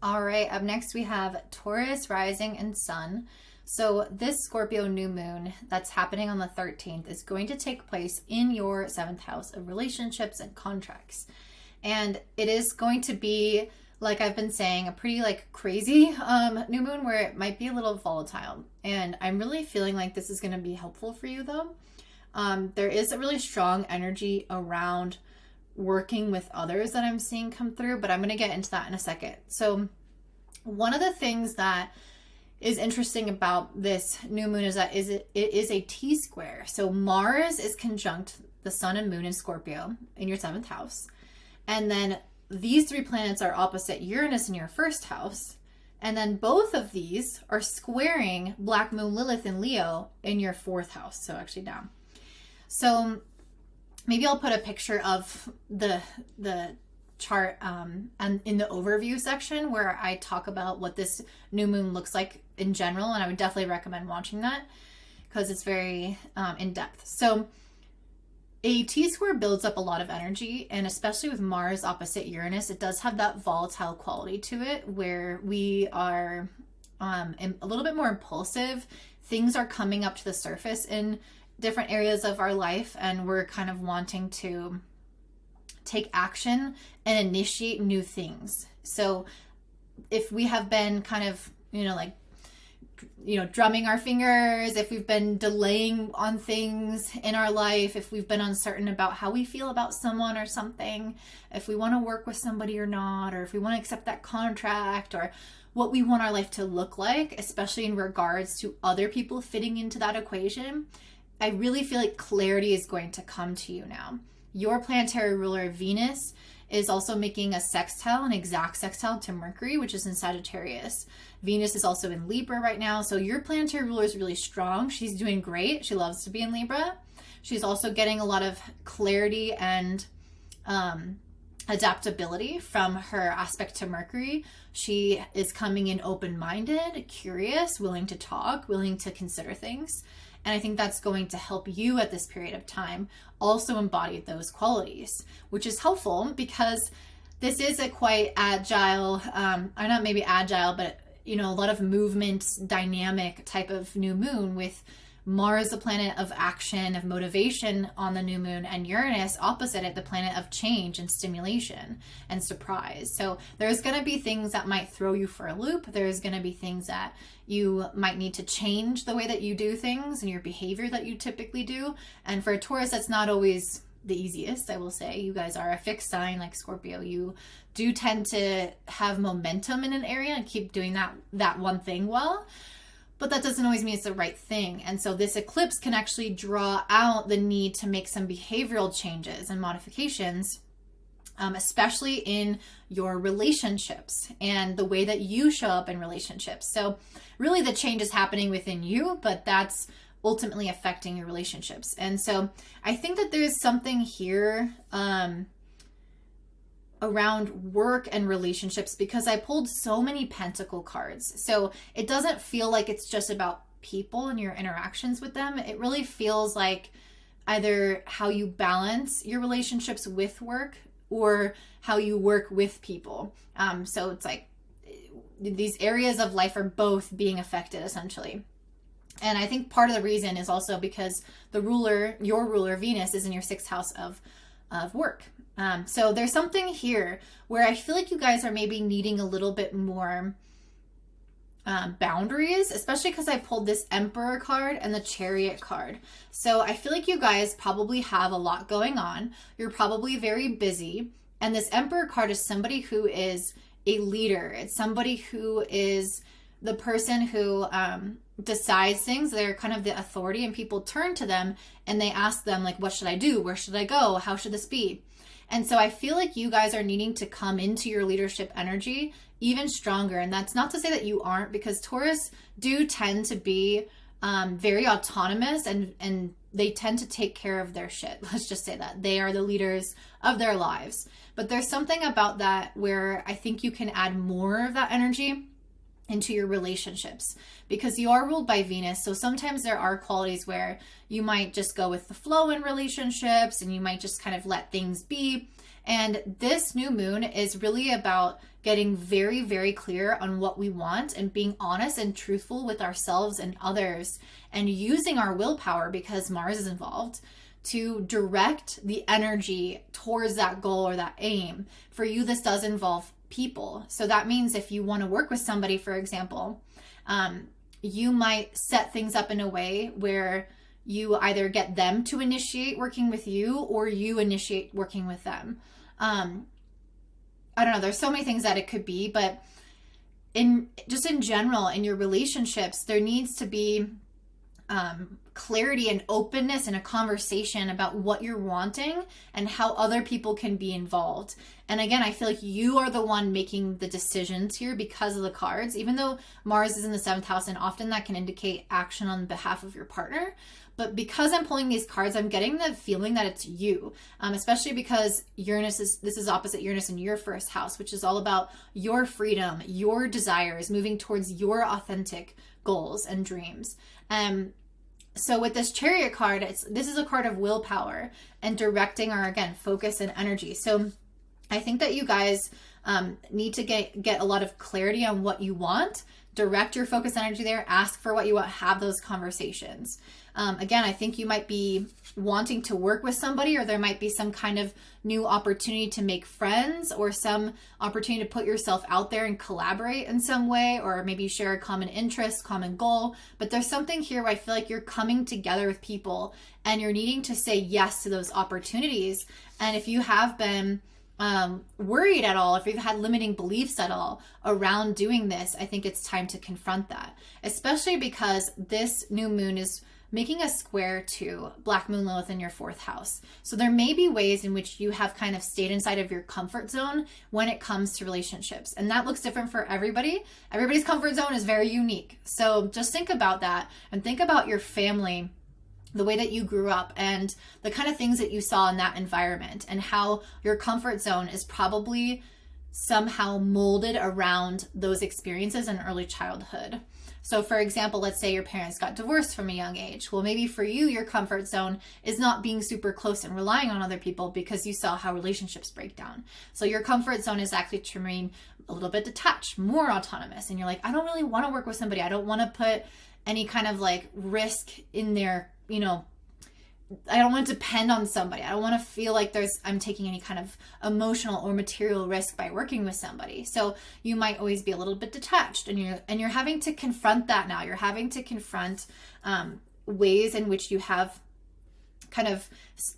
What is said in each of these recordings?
All right, up next we have Taurus rising and sun. So this Scorpio new moon that's happening on the 13th is going to take place in your 7th house of relationships and contracts. And it is going to be, like I've been saying, a pretty crazy new moon where it might be a little volatile. And I'm really feeling like this is going to be helpful for you though. There is a really strong energy around working with others that I'm seeing come through, but I'm going to get into that in a second. So one of the things that is interesting about this new moon is that it is a T-square. So Mars is conjunct the sun and moon in Scorpio in your 7th house. And then these three planets are opposite Uranus in your 1st house. And then both of these are squaring Black Moon Lilith in Leo in your 4th house. So actually down. So maybe I'll put a picture of the chart and in the overview section where I talk about what this new moon looks like in general, and I would definitely recommend watching that because it's very in depth. So a T-square builds up a lot of energy, and especially with Mars opposite Uranus, it does have that volatile quality to it where we are a little bit more impulsive. Things are coming up to the surface in different areas of our life, and we're kind of wanting to take action and initiate new things. So if we have been kind of, drumming our fingers, if we've been delaying on things in our life, if we've been uncertain about how we feel about someone or something, if we want to work with somebody or not, or if we want to accept that contract, or what we want our life to look like, especially in regards to other people fitting into that equation, I really feel like clarity is going to come to you now. Your planetary ruler, Venus, is also making a sextile, an exact sextile to Mercury, which is in Sagittarius. Venus is also in Libra right now. So your planetary ruler is really strong. She's doing great. She loves to be in Libra. She's also getting a lot of clarity and adaptability from her aspect to Mercury. She is coming in open-minded, curious, willing to talk, willing to consider things. And I think that's going to help you at this period of time also embody those qualities, which is helpful because this is a quite agile, or not maybe agile, but a lot of movement, dynamic type of new moon with Mars, the planet of action, of motivation on the new moon, and Uranus opposite it, the planet of change and stimulation and surprise. So there's going to be things that might throw you for a loop. There's going to be things that you might need to change the way that you do things and your behavior that you typically do. And for a Taurus, that's not always the easiest, I will say. You guys are a fixed sign like Scorpio. You do tend to have momentum in an area and keep doing that one thing well. But that doesn't always mean it's the right thing. And so this eclipse can actually draw out the need to make some behavioral changes and modifications, especially in your relationships and the way that you show up in relationships. So really the change is happening within you, but that's ultimately affecting your relationships. And so I think that there's something here around work and relationships because I pulled so many pentacle cards. So it doesn't feel like it's just about people and your interactions with them. It really feels like either how you balance your relationships with work or how you work with people. So it's like these areas of life are both being affected essentially. And I think part of the reason is also because your ruler, Venus, is in your 6th house of work. So there's something here where I feel like you guys are maybe needing a little bit more boundaries, especially because I pulled this Emperor card and the Chariot card. So I feel like you guys probably have a lot going on. You're probably very busy. And this Emperor card is somebody who is a leader. It's somebody who is the person who decides things. They're kind of the authority, and people turn to them and they ask them, like, what should I do? Where should I go? How should this be? And so I feel like you guys are needing to come into your leadership energy even stronger. And that's not to say that you aren't, because Taurus do tend to be very autonomous and they tend to take care of their shit. Let's just say that. They are the leaders of their lives. But there's something about that where I think you can add more of that energy into your relationships because you are ruled by Venus. So sometimes there are qualities where you might just go with the flow in relationships and you might just kind of let things be. And this new moon is really about getting very, very clear on what we want and being honest and truthful with ourselves and others, and using our willpower, because Mars is involved, to direct the energy towards that goal or that aim. For you, this does involve people. So that means if you want to work with somebody, for example, you might set things up in a way where you either get them to initiate working with you or you initiate working with them. I don't know, there's so many things that it could be, but in general, in your relationships, there needs to be clarity and openness and a conversation about what you're wanting and how other people can be involved. And again, I feel like you are the one making the decisions here because of the cards, even though Mars is in the 7th house, and often that can indicate action on behalf of your partner. But because I'm pulling these cards, I'm getting the feeling that it's you, especially because this is opposite Uranus in your 1st house, which is all about your freedom, your desires, moving towards your authentic goals and dreams. So with this Chariot card, this is a card of willpower and directing our, again, focus and energy. So I think that you guys need to get a lot of clarity on what you want, direct your focus energy there, ask for what you want, have those conversations. Again, I think you might be wanting to work with somebody, or there might be some kind of new opportunity to make friends, or some opportunity to put yourself out there and collaborate in some way, or maybe share a common interest, common goal. But there's something here where I feel like you're coming together with people and you're needing to say yes to those opportunities. And if you have been worried at all, if you've had limiting beliefs at all around doing this, I think it's time to confront that, especially because this new moon is making a square to Black Moon Lilith in your 4th house. So there may be ways in which you have kind of stayed inside of your comfort zone when it comes to relationships. And that looks different for everybody. Everybody's comfort zone is very unique. So just think about that, and think about your family, the way that you grew up, and the kind of things that you saw in that environment, and how your comfort zone is probably somehow molded around those experiences in early childhood. So for example, let's say your parents got divorced from a young age. Well, maybe for you, your comfort zone is not being super close and relying on other people because you saw how relationships break down. So your comfort zone is actually to remain a little bit detached, more autonomous. And you're like, I don't really want to work with somebody. I don't want to put any kind of like risk in there, I don't want to depend on somebody. I don't want to feel like I'm taking any kind of emotional or material risk by working with somebody. So you might always be a little bit detached, and you're having to confront that now. You're having to confront ways in which you have kind of,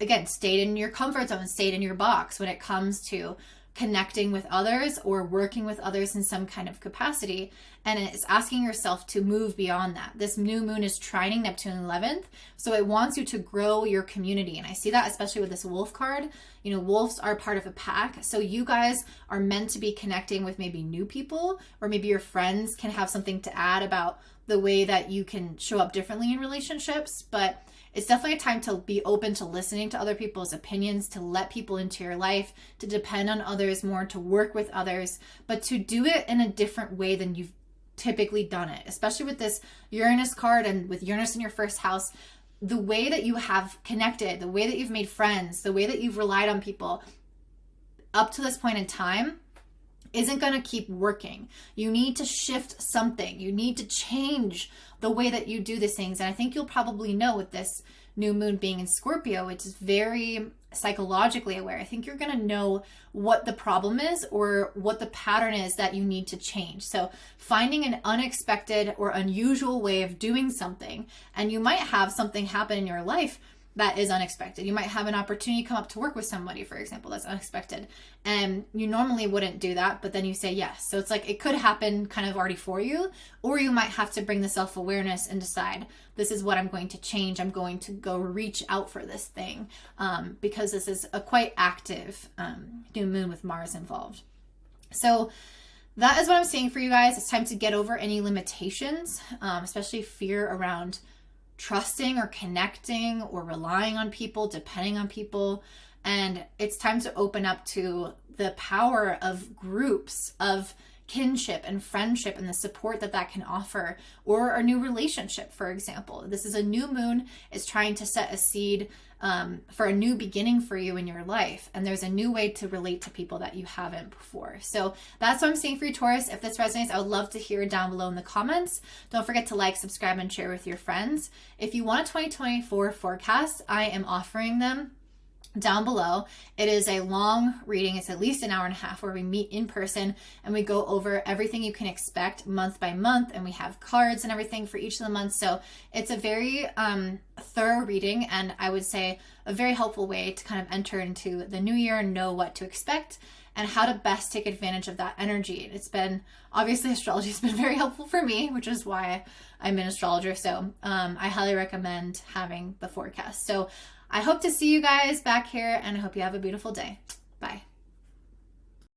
again, stayed in your comfort zone, stayed in your box when it comes to connecting with others or working with others in some kind of capacity. And it's asking yourself to move beyond that. This new moon is trining Neptune 11th, so it wants you to grow your community. And I see that especially with this wolf card. Wolves are part of a pack, so you guys are meant to be connecting with maybe new people, or maybe your friends can have something to add about the way that you can show up differently in relationships. But it's definitely a time to be open to listening to other people's opinions, to let people into your life, to depend on others more, to work with others, but to do it in a different way than you've typically done it, especially with this Uranus card and with Uranus in your 1st house. The way that you have connected, the way that you've made friends, the way that you've relied on people up to this point in time isn't going to keep working. You need to shift something. You need to change the way that you do these things. And I think you'll probably know with this new moon being in Scorpio, which is very psychologically aware. I think you're going to know what the problem is or what the pattern is that you need to change. So finding an unexpected or unusual way of doing something, and you might have something happen in your life that is unexpected. You might have an opportunity come up to work with somebody, for example, that's unexpected. And you normally wouldn't do that, but then you say yes. So it's like it could happen kind of already for you, or you might have to bring the self-awareness and decide, this is what I'm going to change. I'm going to go reach out for this thing, because this is a quite active new moon with Mars involved. So that is what I'm seeing for you guys. It's time to get over any limitations, especially fear around trusting or connecting or relying on people, depending on people. And it's time to open up to the power of groups, of kinship and friendship and the support that that can offer, or a new relationship, for example. This is a new moon. It's trying to set a seed for a new beginning for you in your life. And there's a new way to relate to people that you haven't before. So that's what I'm seeing for you, Taurus. If this resonates, I would love to hear it down below in the comments. Don't forget to like, subscribe, and share with your friends. If you want a 2024 forecast, I am offering them down below. It is a long reading. It's at least an hour and a half where we meet in person and we go over everything you can expect month by month, and we have cards and everything for each of the months. So it's a very thorough reading, and I would say a very helpful way to kind of enter into the new year and know what to expect and how to best take advantage of that energy. It's been, obviously astrology has been very helpful for me, which is why I'm an astrologer. So I highly recommend having the forecast. So I hope to see you guys back here, and I hope you have a beautiful day. Bye.